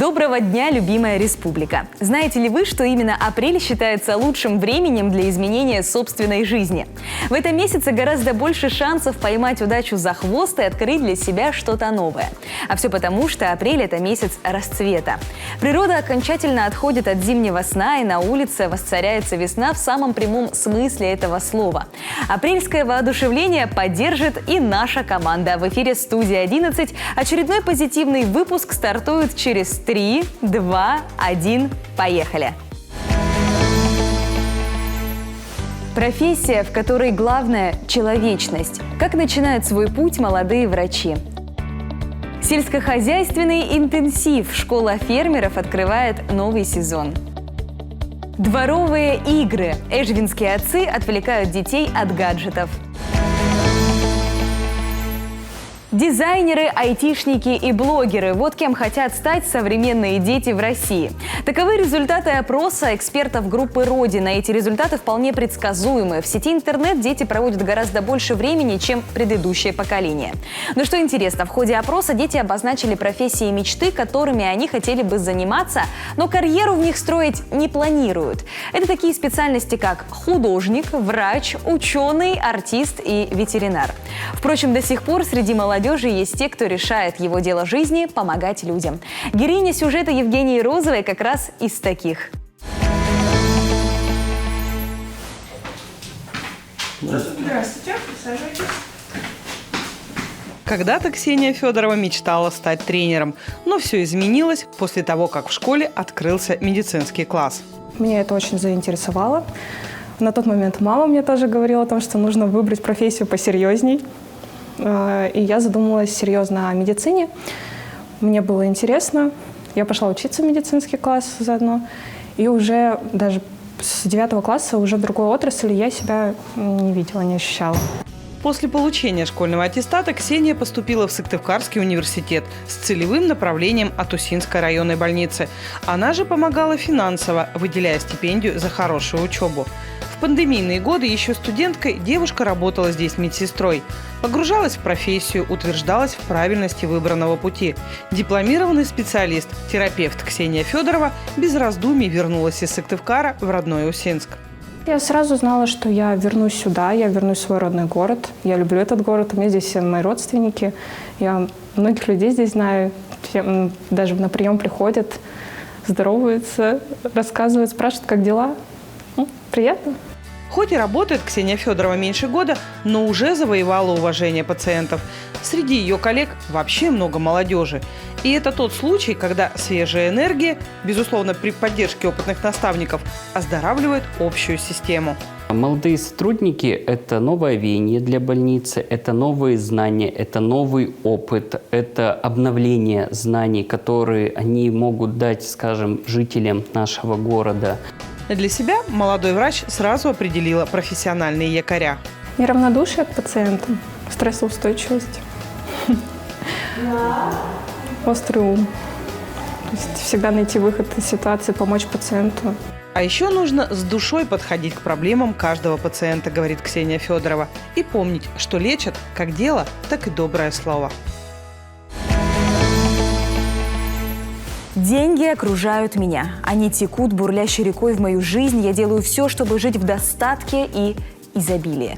Доброго дня, любимая республика! Знаете ли вы, что именно апрель считается лучшим временем для изменения собственной жизни? В этом месяце гораздо больше шансов поймать удачу за хвост и открыть для себя что-то новое. А все потому, что апрель – это месяц расцвета. Природа окончательно отходит от зимнего сна, и на улице воцаряется весна в самом прямом смысле этого слова. Апрельское воодушевление поддержит и наша команда. В эфире «Студия 11». Очередной позитивный выпуск стартует через 3, 2, 1. Поехали! Профессия, в которой главное – человечность. Как начинают свой путь молодые врачи? Сельскохозяйственный интенсив. Школа фермеров открывает новый сезон. Дворовые игры. Эшвинские отцы отвлекают детей от гаджетов. Дизайнеры, айтишники и блогеры – вот кем хотят стать современные дети в России. Таковы результаты опроса экспертов группы «Родина». Эти результаты вполне предсказуемы. В сети интернет дети проводят гораздо больше времени, чем предыдущее поколение. Но что интересно, в ходе опроса дети обозначили профессии мечты, которыми они хотели бы заниматься, но карьеру в них строить не планируют. Это такие специальности, как художник, врач, ученый, артист и ветеринар. Впрочем, до сих пор среди молодежи есть те, кто решает его дело жизни – помогать людям. Героиня сюжета Евгении Розовой как раз из таких. Здравствуйте, присаживайтесь. Когда-то Ксения Федорова мечтала стать тренером, но все изменилось после того, как в школе открылся медицинский класс. Меня это очень заинтересовало. На тот момент мама мне тоже говорила о том, что нужно выбрать профессию посерьезней. И я задумалась серьезно о медицине. Мне было интересно. Я пошла учиться в медицинский класс заодно. И уже даже с 9 класса уже в другой отрасли я себя не видела, не ощущала. После получения школьного аттестата Ксения поступила в Сыктывкарский университет с целевым направлением от Усинской районной больницы. Она же помогала финансово, выделяя стипендию за хорошую учебу. В пандемийные годы еще студенткой девушка работала здесь медсестрой. Погружалась в профессию, утверждалась в правильности выбранного пути. Дипломированный специалист, терапевт Ксения Федорова без раздумий вернулась из Сыктывкара в родной Усинск. Я сразу знала, что я вернусь сюда, я вернусь в свой родной город. Я люблю этот город, у меня здесь все мои родственники. Я многих людей здесь знаю, даже на прием приходят, здороваются, рассказывают, спрашивают, как дела. Приятно. Хоть и работает Ксения Федорова меньше года, но уже завоевала уважение пациентов. Среди ее коллег вообще много молодежи. И это тот случай, когда свежая энергия, безусловно, при поддержке опытных наставников, оздоравливает общую систему. Молодые сотрудники – это новое веяние для больницы, это новые знания, это новый опыт, это обновление знаний, которые они могут дать, скажем, жителям нашего города. Для себя молодой врач сразу определила профессиональные якоря. Неравнодушие к пациентам, стрессоустойчивость, острый ум. То есть всегда найти выход из ситуации, помочь пациенту. А еще нужно с душой подходить к проблемам каждого пациента, говорит Ксения Федорова. И помнить, что лечат как дело, так и доброе слово. Деньги окружают меня. Они текут бурлящей рекой в мою жизнь. Я делаю все, чтобы жить в достатке и изобилии.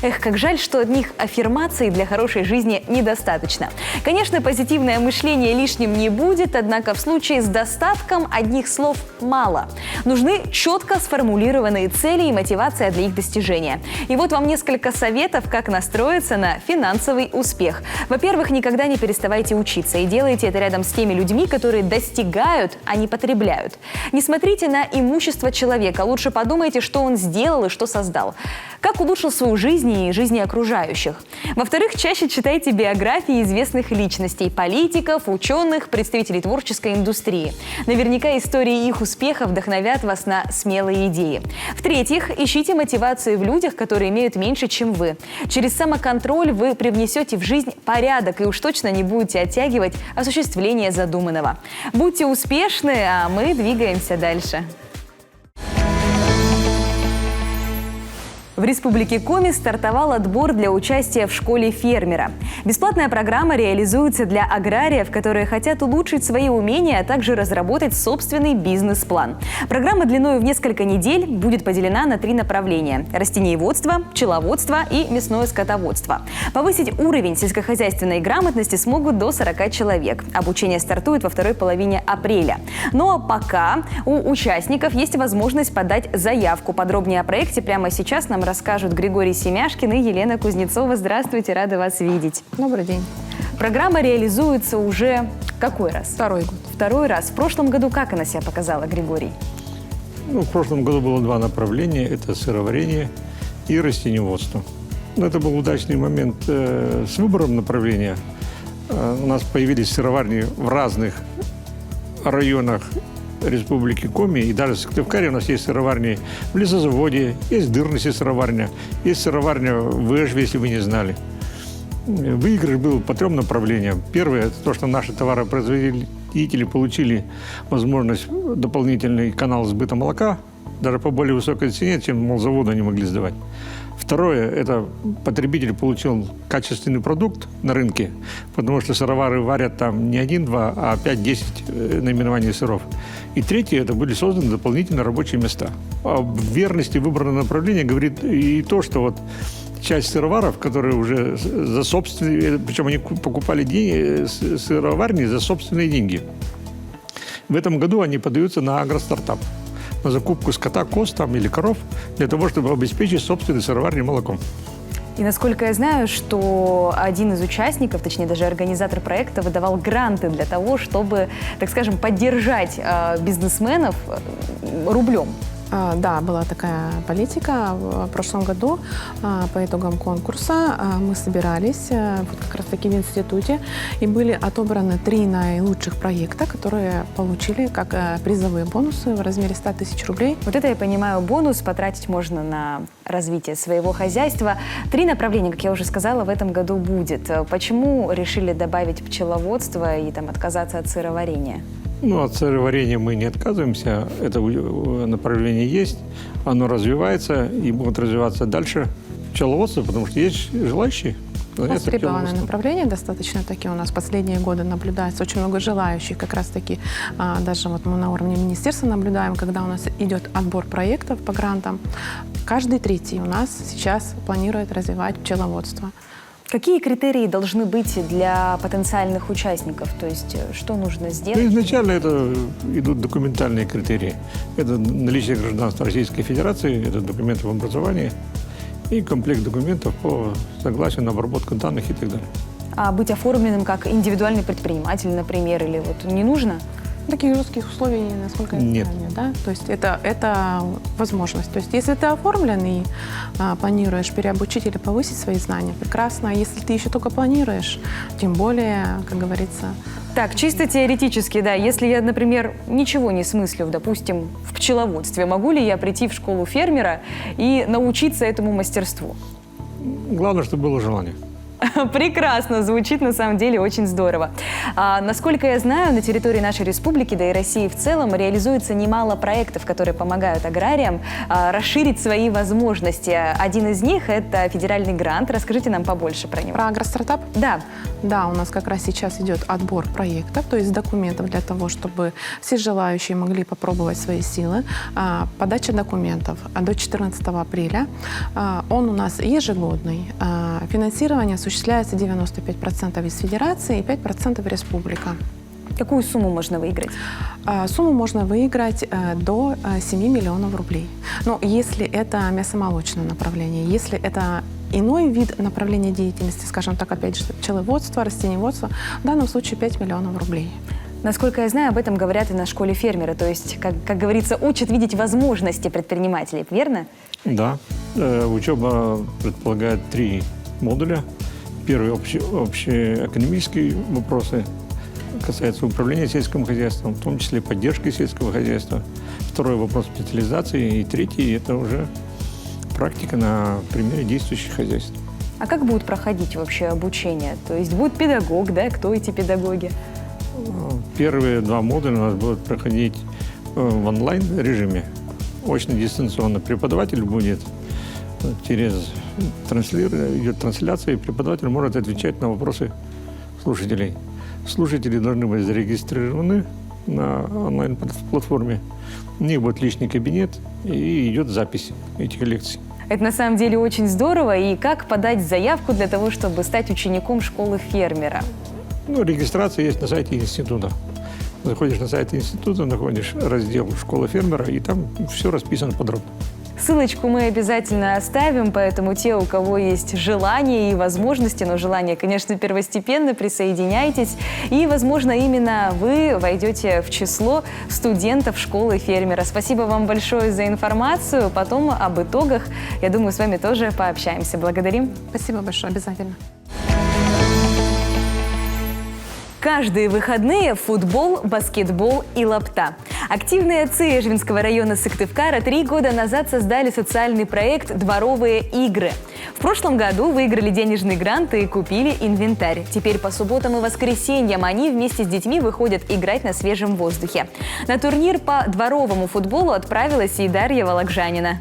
Эх, как жаль, что одних аффирмаций для хорошей жизни недостаточно. Конечно, позитивное мышление лишним не будет, однако в случае с достатком одних слов мало. Нужны четко сформулированные цели и мотивация для их достижения. И вот вам несколько советов, как настроиться на финансовый успех. Во-первых, никогда не переставайте учиться и делайте это рядом с теми людьми, которые достигают, а не потребляют. Не смотрите на имущество человека, лучше подумайте, что он сделал и что создал. Как улучшил свою жизнь и жизни окружающих. Во-вторых, чаще читайте биографии известных личностей – политиков, ученых, представителей творческой индустрии. Наверняка истории их успеха вдохновят вас на смелые идеи. В-третьих, ищите мотивацию в людях, которые имеют меньше, чем вы. Через самоконтроль вы привнесете в жизнь порядок и уж точно не будете оттягивать осуществление задуманного. Будьте успешны, а мы двигаемся дальше. В Республике Коми стартовал отбор для участия в школе фермера. Бесплатная программа реализуется для аграриев, которые хотят улучшить свои умения, а также разработать собственный бизнес-план. Программа длиной в несколько недель будет поделена на 3 направления – растениеводство, пчеловодство и мясное скотоводство. Повысить уровень сельскохозяйственной грамотности смогут до 40 человек. Обучение стартует во второй половине апреля. Но пока у участников есть возможность подать заявку. Подробнее о проекте прямо сейчас нам расскажут Григорий Семяшкин и Елена Кузнецова. Здравствуйте, рада вас видеть. Добрый день. Программа реализуется уже какой раз? Второй год. Второй раз. В прошлом году как она себя показала, Григорий? В прошлом году было 2 направления. Это сыроварение и растениеводство. Это был удачный момент с выбором направления. У нас появились сыроварни в разных районах Республики Коми, и даже в Сыктывкаре у нас есть сыроварни в Лесозаводе, есть в Дырнисе сыроварня, есть сыроварня в Эжве, если вы не знали. Выигрыш был по 3 направлениям. Первое – это то, что наши товаропроизводители получили возможность дополнительный канал сбыта молока, даже по более высокой цене, чем молзаводы они могли сдавать. Второе – это потребитель получил качественный продукт на рынке, потому что сыровары варят там не 1-2, а 5-10 наименований сыров. И третье – это были созданы дополнительные рабочие места. О верности выбранного направления говорит и то, что вот часть сыроваров, которые уже за собственные, причем они покупали сыроварни за собственные деньги. В этом году они подаются на агростартап, на закупку скота, коз там, или коров, для того, чтобы обеспечить собственные сыроварни молоком. И насколько я знаю, что один из участников, точнее даже организатор проекта, выдавал гранты для того, чтобы, так скажем, поддержать бизнесменов рублем. Да, была такая политика в прошлом году. По итогам конкурса мы собирались вот как раз-таки в институте, и были отобраны 3 наилучших проекта, которые получили как призовые бонусы в размере 100 тысяч рублей. Вот это, я понимаю, бонус потратить можно на развитие своего хозяйства. 3 направления, как я уже сказала, в этом году будет. Почему решили добавить пчеловодство и отказаться от сыроварения? От сыроварения мы не отказываемся. Это направление есть, оно развивается и будет развиваться дальше. Пчеловодство, потому что есть желающие. Востребованное направление достаточно-таки у нас в последние годы наблюдается очень много желающих, как раз-таки даже вот мы на уровне министерства наблюдаем, когда у нас идет отбор проектов по грантам, каждый 3-й у нас сейчас планирует развивать пчеловодство. Какие критерии должны быть для потенциальных участников? То есть что нужно сделать? Изначально это идут документальные критерии. Это наличие гражданства Российской Федерации, это документы в образовании и комплект документов по согласию на обработку данных и так далее. А быть оформленным как индивидуальный предприниматель, например, или не нужно? Таких жестких условий, насколько я нет. знаю, да? То есть это возможность. То есть если ты оформлен и планируешь переобучить или повысить свои знания, прекрасно. А если ты еще только планируешь, тем более, как говорится... Так, чисто теоретически, да. Если я, например, ничего не смыслю, допустим, в пчеловодстве, могу ли я прийти в школу фермера и научиться этому мастерству? Главное, чтобы было желание. Прекрасно, звучит на самом деле очень здорово. Насколько я знаю, на территории нашей республики, да и России в целом, реализуется немало проектов, которые помогают аграриям расширить свои возможности. Один из них – это федеральный грант. Расскажите нам побольше про него. Про агростартап? Да. Да, у нас как раз сейчас идет отбор проектов, то есть документов для того, чтобы все желающие могли попробовать свои силы. Подача документов до 14 апреля. Он у нас ежегодный. Финансирование осуществляется 95% из федерации и 5% республика. Какую сумму можно выиграть? Сумму можно выиграть до 7 миллионов рублей. Но если это мясомолочное направление, если это иной вид направления деятельности, скажем так, опять же, пчеловодство, растениеводство, в данном случае 5 миллионов рублей. Насколько я знаю, об этом говорят и на школе фермера. То есть, как говорится, учат видеть возможности предпринимателей, верно? Да. Учеба предполагает 3 модуля. Первый – общеэкономические вопросы, касается управления сельским хозяйством, в том числе поддержки сельского хозяйства. Второй – вопрос специализации. И третий – это уже практика на примере действующих хозяйств. А как будет проходить вообще обучение? То есть будет педагог, да? Кто эти педагоги? Первые 2 модуля у нас будут проходить в онлайн-режиме. Очно-дистанционно. Преподаватель будет идет трансляция, и преподаватель может отвечать на вопросы слушателей. Слушатели должны быть зарегистрированы на онлайн-платформе. У них будет личный кабинет, и идет запись этих лекций. Это на самом деле очень здорово. И как подать заявку для того, чтобы стать учеником школы фермера? Регистрация есть на сайте института. Заходишь на сайт института, находишь раздел «Школа фермера», и там все расписано подробно. Ссылочку мы обязательно оставим, поэтому те, у кого есть желание и возможности, но желание, конечно, первостепенно, присоединяйтесь. И, возможно, именно вы войдете в число студентов школы фермера. Спасибо вам большое за информацию. Потом об итогах, я думаю, с вами тоже пообщаемся. Благодарим. Спасибо большое, обязательно. Каждые выходные футбол, баскетбол и лапта. Активные отцы Эжвинского района Сыктывкара 3 года назад создали социальный проект «Дворовые игры». В прошлом году выиграли денежный грант и купили инвентарь. Теперь по субботам и воскресеньям они вместе с детьми выходят играть на свежем воздухе. На турнир по дворовому футболу отправилась и Дарья Вологжанина.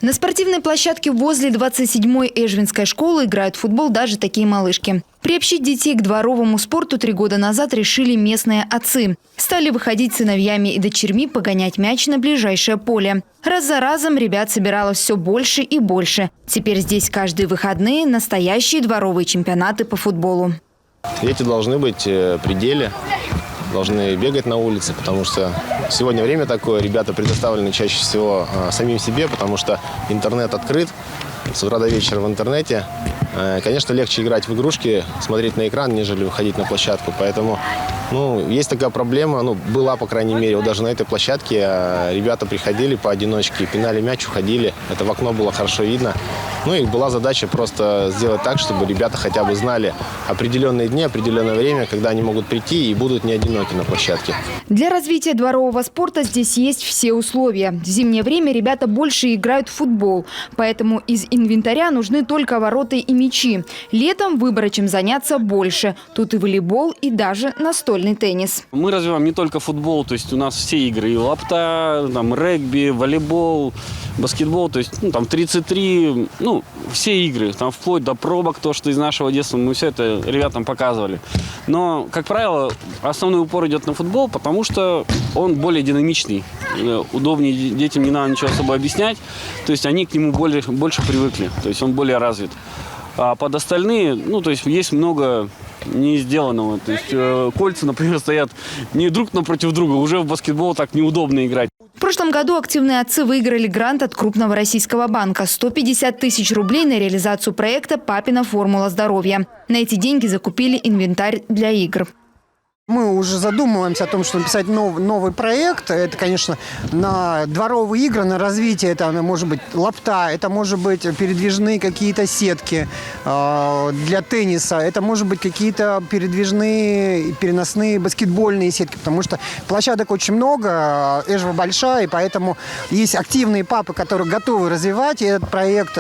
На спортивной площадке возле 27-й Эжвинской школы играют в футбол даже такие малышки. Приобщить детей к дворовому спорту 3 года назад решили местные отцы. Стали выходить сыновьями и дочерьми погонять мяч на ближайшее поле. Раз за разом ребят собиралось все больше и больше. Теперь здесь каждые выходные настоящие дворовые чемпионаты по футболу. Дети должны быть при деле, должны бегать на улице, потому что сегодня время такое, ребята предоставлены чаще всего самим себе, потому что интернет открыт, с утра до вечера в интернете. Конечно, легче играть в игрушки, смотреть на экран, нежели выходить на площадку. Поэтому есть такая проблема, была, по крайней мере, вот даже на этой площадке ребята приходили поодиночке, пинали мяч, уходили. Это в окно было хорошо видно. И была задача просто сделать так, чтобы ребята хотя бы знали определенные дни, определенное время, когда они могут прийти и будут не одиноки на площадке. Для развития дворового спорта здесь есть все условия. В зимнее время ребята больше играют в футбол, поэтому из инвентаря нужны только ворота и мячи. Летом выбора, чем заняться, больше. Тут и волейбол, и даже настольный теннис. Мы развиваем не только футбол, то есть у нас все игры. И лапта, регби, волейбол, баскетбол, то есть там 33, все игры, там вплоть до пробок, то, что из нашего детства, мы все это ребятам показывали. Но, как правило, основной упор идет на футбол, потому что он более динамичный. Удобнее детям, не надо ничего особо объяснять, то есть они к нему больше привыкли, то есть он более развит. А под остальные, то есть есть много не сделанного. То есть кольца, например, стоят не друг напротив друга, уже в баскетбол так неудобно играть. В прошлом году активные отцы выиграли грант от крупного российского банка – 150 тысяч рублей на реализацию проекта «Папина формула здоровья». На эти деньги закупили инвентарь для игр. Мы уже задумываемся о том, что написать новый проект. Это, конечно, на дворовые игры, на развитие. Это может быть лапта, это может быть передвижные какие-то сетки для тенниса, это может быть какие-то передвижные, переносные баскетбольные сетки, потому что площадок очень много, Эжва большая, и поэтому есть активные папы, которые готовы развивать этот проект,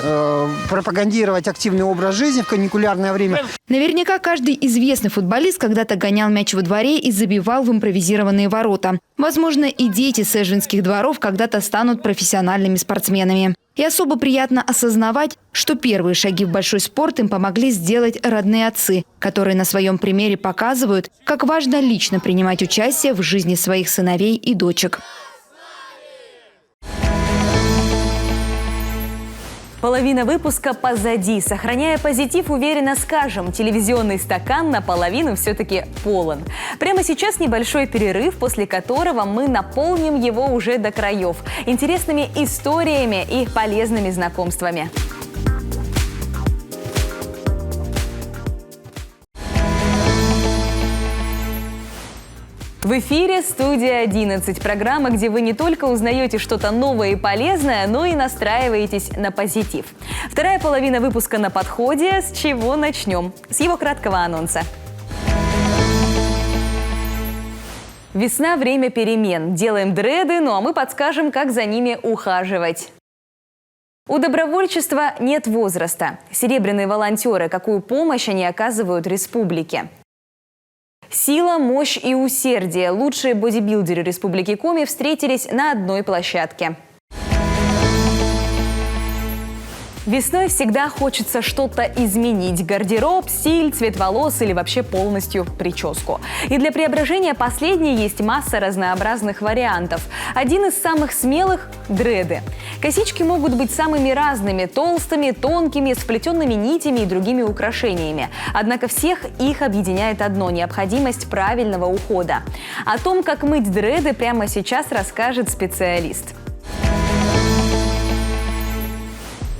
пропагандировать активный образ жизни в каникулярное время. Наверняка каждый известный футболист когда-то гонял мяч во дворе и забивал в импровизированные ворота. Возможно, и дети с эжвинских дворов когда-то станут профессиональными спортсменами. И особо приятно осознавать, что первые шаги в большой спорт им помогли сделать родные отцы, которые на своем примере показывают, как важно лично принимать участие в жизни своих сыновей и дочек. Половина выпуска позади. Сохраняя позитив, уверенно скажем, телевизионный стакан наполовину все-таки полон. Прямо сейчас небольшой перерыв, после которого мы наполним его уже до краев интересными историями и полезными знакомствами. В эфире «Студия 11». Программа, где вы не только узнаете что-то новое и полезное, но и настраиваетесь на позитив. Вторая половина выпуска на подходе. С чего начнем? С его краткого анонса. Весна – время перемен. Делаем дреды, а мы подскажем, как за ними ухаживать. У добровольчества нет возраста. Серебряные волонтеры, какую помощь они оказывают республике. Сила, мощь и усердие. Лучшие бодибилдеры Республики Коми встретились на одной площадке. Весной всегда хочется что-то изменить. Гардероб, стиль, цвет волос или вообще полностью прическу. И для преображения последней есть масса разнообразных вариантов. Один из самых смелых – дреды. Косички могут быть самыми разными – толстыми, тонкими, с вплетенными нитями и другими украшениями. Однако всех их объединяет одно – необходимость правильного ухода. О том, как мыть дреды, прямо сейчас расскажет специалист.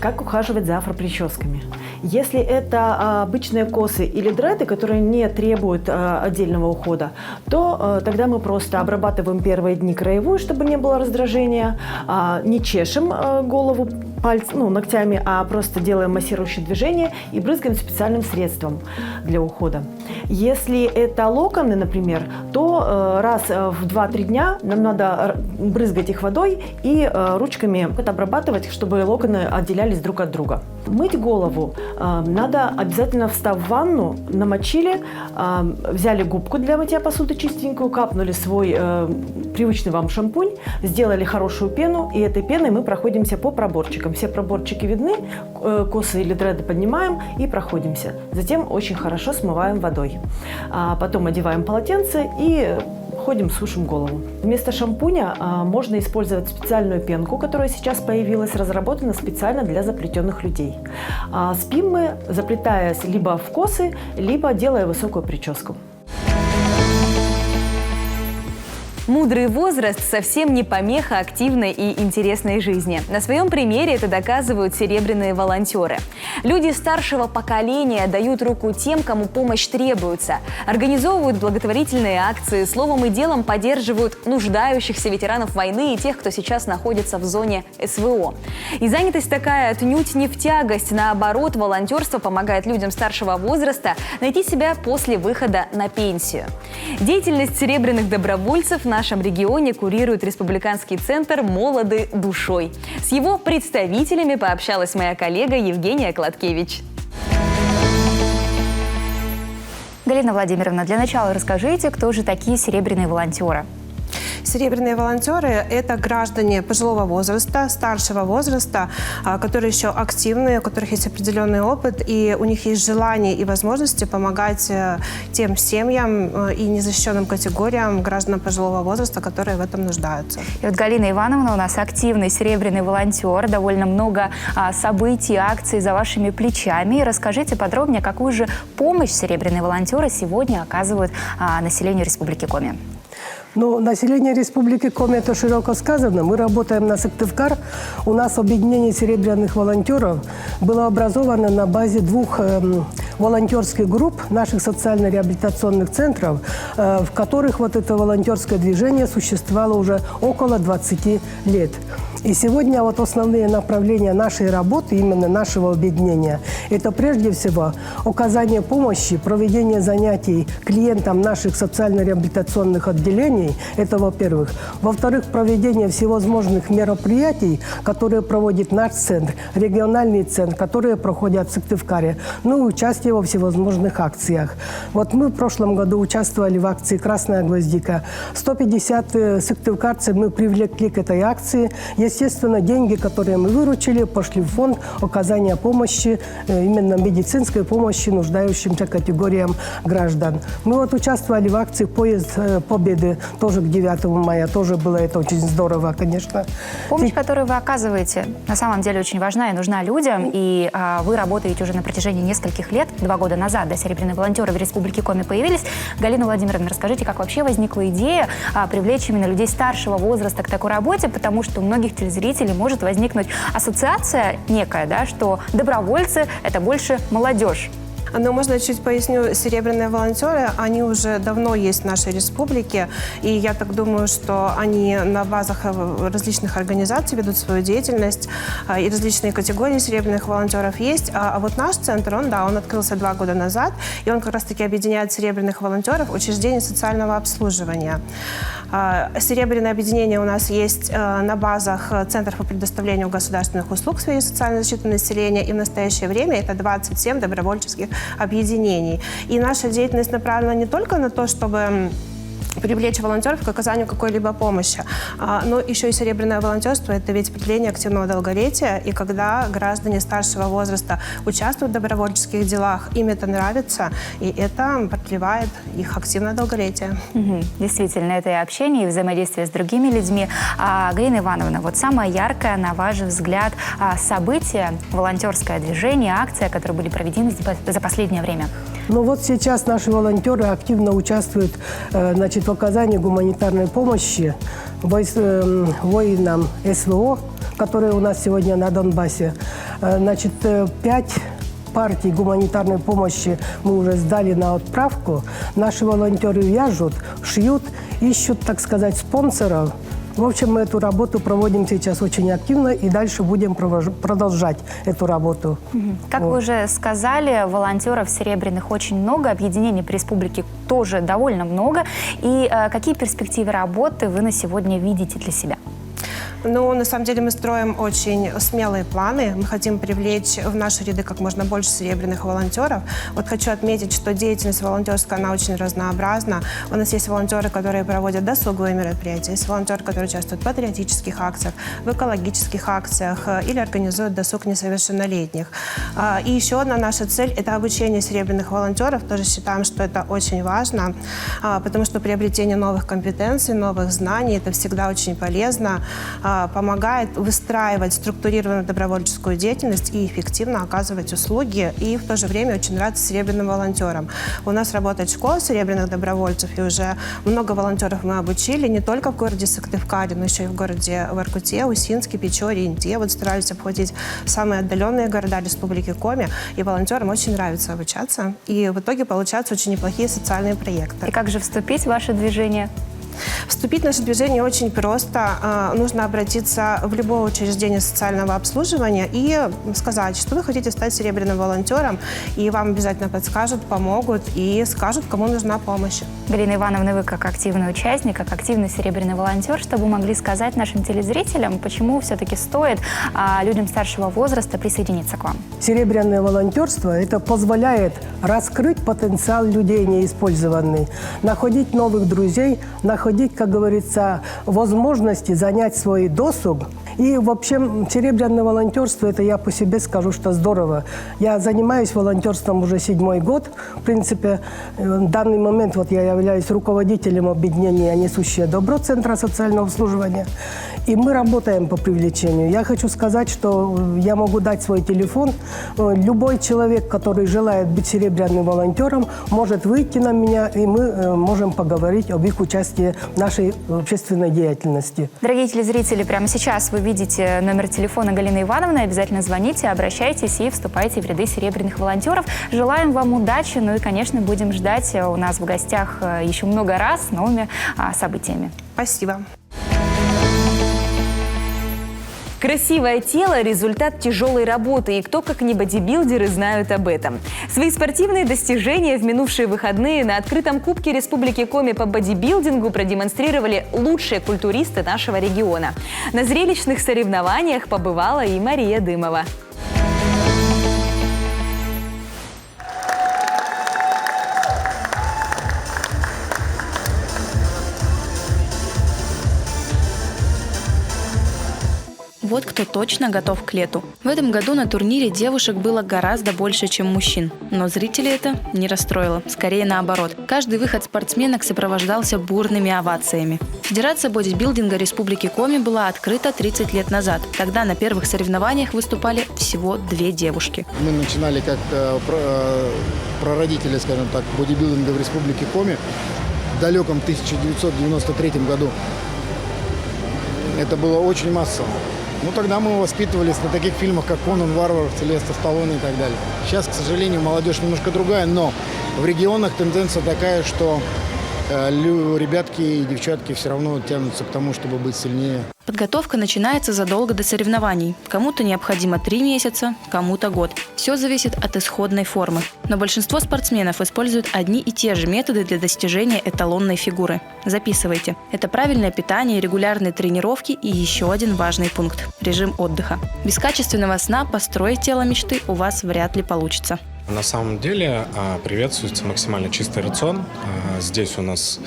Как ухаживать за афроприческами? Если это обычные косы или дреды, которые не требуют отдельного ухода, то тогда мы просто обрабатываем первые дни краевую, чтобы не было раздражения, не чешем голову ногтями, а просто делаем массирующие движения и брызгаем специальным средством для ухода. Если это локоны, например, то раз в 2-3 дня нам надо брызгать их водой и ручками это обрабатывать, чтобы локоны отделялись друг от друга. Мыть голову надо обязательно, встав в ванну, намочили, взяли губку для мытья посуды чистенькую, капнули свой привычный вам шампунь, сделали хорошую пену, и этой пеной мы проходимся по проборчикам. Все проборчики видны, косы или дреды поднимаем и проходимся. Затем очень хорошо смываем водой. Потом одеваем полотенце и ходим, сушим голову. Вместо шампуня можно использовать специальную пенку, которая сейчас появилась, разработана специально для заплетенных людей. Спим мы, заплетаясь либо в косы, либо делая высокую прическу. Мудрый возраст совсем не помеха активной и интересной жизни. На своем примере это доказывают серебряные волонтеры. Люди старшего поколения дают руку тем, кому помощь требуется, организовывают благотворительные акции, словом и делом поддерживают нуждающихся ветеранов войны и тех, кто сейчас находится в зоне СВО. И занятость такая отнюдь не в тягость. Наоборот, волонтерство помогает людям старшего возраста найти себя после выхода на пенсию. Деятельность серебряных добровольцев в нашем регионе курирует Республиканский центр «Молоды душой». С его представителями пообщалась моя коллега Евгения Кладкевич. Галина Владимировна, для начала расскажите, кто же такие серебряные волонтеры? Серебряные волонтеры – это граждане пожилого возраста, старшего возраста, которые еще активные, у которых есть определенный опыт, и у них есть желание и возможности помогать тем семьям и незащищенным категориям граждан пожилого возраста, которые в этом нуждаются. И вот Галина Ивановна у нас активный серебряный волонтер, довольно много событий, акций за вашими плечами. Расскажите подробнее, какую же помощь серебряные волонтеры сегодня оказывают населению Республики Коми. Ну, население Республики Коми, это широко сказано. Мы работаем на Сыктывкар. У нас объединение серебряных волонтеров было образовано на базе двух волонтерских групп наших социально-реабилитационных центров, в которых вот это волонтерское движение существовало уже около 20 лет. И сегодня вот основные направления нашей работы, именно нашего объединения, это прежде всего оказание помощи, проведение занятий клиентам наших социально-реабилитационных отделений, это во-первых. Во-вторых, проведение всевозможных мероприятий, которые проводит наш центр, региональный центр, которые проходят в Сыктывкаре, ну и участие во всевозможных акциях. Вот мы в прошлом году участвовали в акции «Красная гвоздика». 150 сыктывкарцев мы привлекли к этой акции. Естественно, деньги, которые мы выручили, пошли в фонд оказания помощи, именно медицинской помощи нуждающимся категориям граждан. Мы вот участвовали в акции «Поезд Победы», тоже к 9 мая, тоже было это очень здорово, конечно. Помощь, которую вы оказываете, на самом деле очень важна и нужна людям, и вы работаете уже на протяжении нескольких лет, 2 года назад, да, серебряные волонтеры в Республике Коми появились. Галина Владимировна, расскажите, как вообще возникла идея привлечь именно людей старшего возраста к такой работе, потому что у многих телезрителей может возникнуть ассоциация некая, да, что добровольцы – это больше молодежь. Но можно чуть поясню, серебряные волонтеры, они уже давно есть в нашей республике, и я так думаю, что они на базах различных организаций ведут свою деятельность, и различные категории серебряных волонтеров есть. А вот наш центр, он открылся 2 года назад, и он как раз-таки объединяет серебряных волонтеров учреждений социального обслуживания. Серебряное объединение у нас есть на базах центров по предоставлению государственных услуг в сфере социальной защиты населения, и в настоящее время это 27 добровольческих объединений. И наша деятельность направлена не только на то, чтобы привлечь волонтеров к оказанию какой-либо помощи. Но еще и серебряное волонтерство – это ведь продление активного долголетия. И когда граждане старшего возраста участвуют в добровольческих делах, им это нравится, и это продлевает их активное долголетие. Действительно, это и общение, и взаимодействие с другими людьми. Галина Ивановна, вот самое яркое, на ваш взгляд, событие, волонтерское движение, акция, которые были проведены за последнее время? Ну вот сейчас наши волонтеры активно участвуют в оказании гуманитарной помощи воинам СВО, которые у нас сегодня на Донбассе. 5 партий гуманитарной помощи мы уже сдали на отправку. Наши волонтеры вяжут, шьют, ищут, так сказать, спонсоров. В общем, мы эту работу проводим сейчас очень активно и дальше будем продолжать эту работу. Как вы уже сказали, волонтеров серебряных очень много, объединений по республике тоже довольно много. И какие перспективы работы вы на сегодня видите для себя? Ну, на самом деле мы строим очень смелые планы. Мы хотим привлечь в наши ряды как можно больше серебряных волонтеров. Вот хочу отметить, что деятельность волонтерская, она очень разнообразна. У нас есть волонтеры, которые проводят досуговые мероприятия, есть волонтеры, которые участвуют в патриотических акциях, в экологических акциях или организуют досуг несовершеннолетних. И еще одна наша цель – это обучение серебряных волонтеров. Тоже считаем, что это очень важно, потому что приобретение новых компетенций, новых знаний – это всегда очень полезно, помогает выстраивать структурированную добровольческую деятельность и эффективно оказывать услуги, и в то же время очень нравится серебряным волонтерам. У нас работает школа серебряных добровольцев, и уже много волонтеров мы обучили не только в городе Сыктывкаре, но еще и в городе Воркуте, Усинске, Печоре, Инте. Вот старались обходить самые отдаленные города Республики Коми, и волонтерам очень нравится обучаться, и в итоге получаются очень неплохие социальные проекты. И как же вступить в ваше движение? Вступить в наше движение очень просто. Нужно обратиться в любое учреждение социального обслуживания и сказать, что вы хотите стать серебряным волонтером, и вам обязательно подскажут, помогут и скажут, кому нужна помощь. Галина Ивановна, вы как активный участник, как активный серебряный волонтер, что вы могли сказать нашим телезрителям, почему все-таки стоит людям старшего возраста присоединиться к вам? Серебряное волонтерство – это позволяет раскрыть потенциал людей неиспользованный, находить новых друзей, находить, как говорится, возможности занять свой досуг. И, в общем, серебряное волонтерство, это я по себе скажу, что здорово. Я занимаюсь волонтерством уже 7-й год. В принципе, в данный момент вот я являюсь руководителем объединения «Несущее добро» Центра социального обслуживания. И мы работаем по привлечению. Я хочу сказать, что я могу дать свой телефон. Любой человек, который желает быть серебряным волонтером, может выйти на меня, и мы можем поговорить об их участии в нашей общественной деятельности. Дорогие телезрители, прямо сейчас вы видите номер телефона Галины Ивановны. Обязательно звоните, обращайтесь и вступайте в ряды серебряных волонтеров. Желаем вам удачи, ну и, конечно, будем ждать у нас в гостях еще много раз с новыми событиями. Спасибо. Красивое тело – результат тяжелой работы, и кто, как не бодибилдеры, знают об этом. Свои спортивные достижения в минувшие выходные на открытом Кубке Республики Коми по бодибилдингу продемонстрировали лучшие культуристы нашего региона. На зрелищных соревнованиях побывала и Мария Дымова. Вот кто точно готов к лету. В этом году на турнире девушек было гораздо больше, чем мужчин. Но зрителей это не расстроило. Скорее наоборот. Каждый выход спортсменок сопровождался бурными овациями. Федерация бодибилдинга Республики Коми была открыта 30 лет назад. Тогда на первых соревнованиях выступали всего 2 девушки. Мы начинали как прародители, скажем так, бодибилдинга в Республике Коми в далеком 1993 году. Это было очень массово. Ну, тогда мы воспитывались на таких фильмах, как «Конан Варвар», «Сильвестр Сталлоне» и так далее. Сейчас, к сожалению, молодежь немножко другая, но в регионах тенденция такая, что ребятки и девчатки все равно тянутся к тому, чтобы быть сильнее. Подготовка начинается задолго до соревнований. Кому-то необходимо 3 месяца, кому-то год. Все зависит от исходной формы. Но большинство спортсменов используют одни и те же методы для достижения эталонной фигуры. Записывайте. Это правильное питание, регулярные тренировки и еще один важный пункт – режим отдыха. Без качественного сна построить тело мечты у вас вряд ли получится. На самом деле приветствуется максимально чистый рацион. Здесь у нас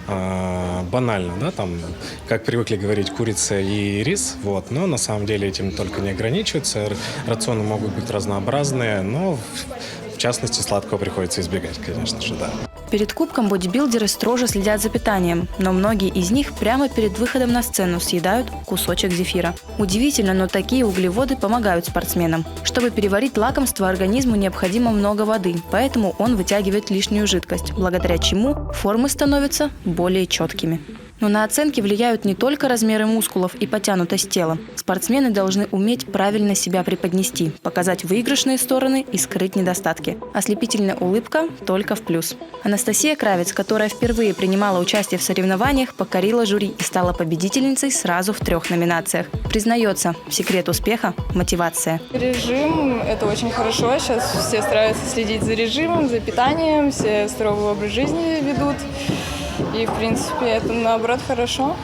банально, да, там, как привыкли говорить, курица и рис, вот, но на самом деле этим только не ограничивается. Рационы могут быть разнообразные, но в частности сладкого приходится избегать, конечно же, да. Перед кубком бодибилдеры строже следят за питанием, но многие из них прямо перед выходом на сцену съедают кусочек зефира. Удивительно, но такие углеводы помогают спортсменам. Чтобы переварить лакомство, организму необходимо много воды, поэтому он вытягивает лишнюю жидкость, благодаря чему формы становятся более четкими. Но на оценки влияют не только размеры мускулов и потянутость тела. Спортсмены должны уметь правильно себя преподнести, показать выигрышные стороны и скрыть недостатки. Ослепительная улыбка только в плюс. Анастасия Кравец, которая впервые принимала участие в соревнованиях, покорила жюри и стала победительницей сразу в 3 номинациях. Признается, секрет успеха – мотивация. Режим – это очень хорошо. Сейчас все стараются следить за режимом, за питанием, все здоровый образ жизни ведут. И, в принципе, это, наоборот, хорошо,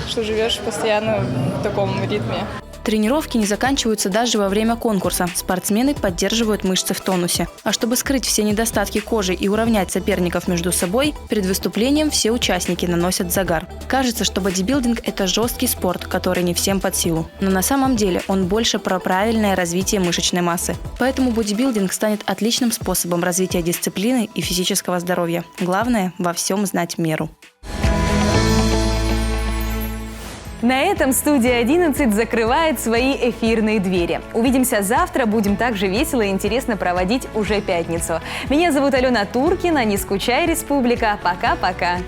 что живешь постоянно в таком ритме. Тренировки не заканчиваются даже во время конкурса. Спортсмены поддерживают мышцы в тонусе. А чтобы скрыть все недостатки кожи и уравнять соперников между собой, перед выступлением все участники наносят загар. Кажется, что бодибилдинг – это жесткий спорт, который не всем под силу. Но на самом деле он больше про правильное развитие мышечной массы. Поэтому бодибилдинг станет отличным способом развития дисциплины и физического здоровья. Главное – во всем знать меру. На этом студия 11 закрывает свои эфирные двери. Увидимся завтра, будем также весело и интересно проводить уже пятницу. Меня зовут Алена Туркина, не скучай, республика. Пока-пока.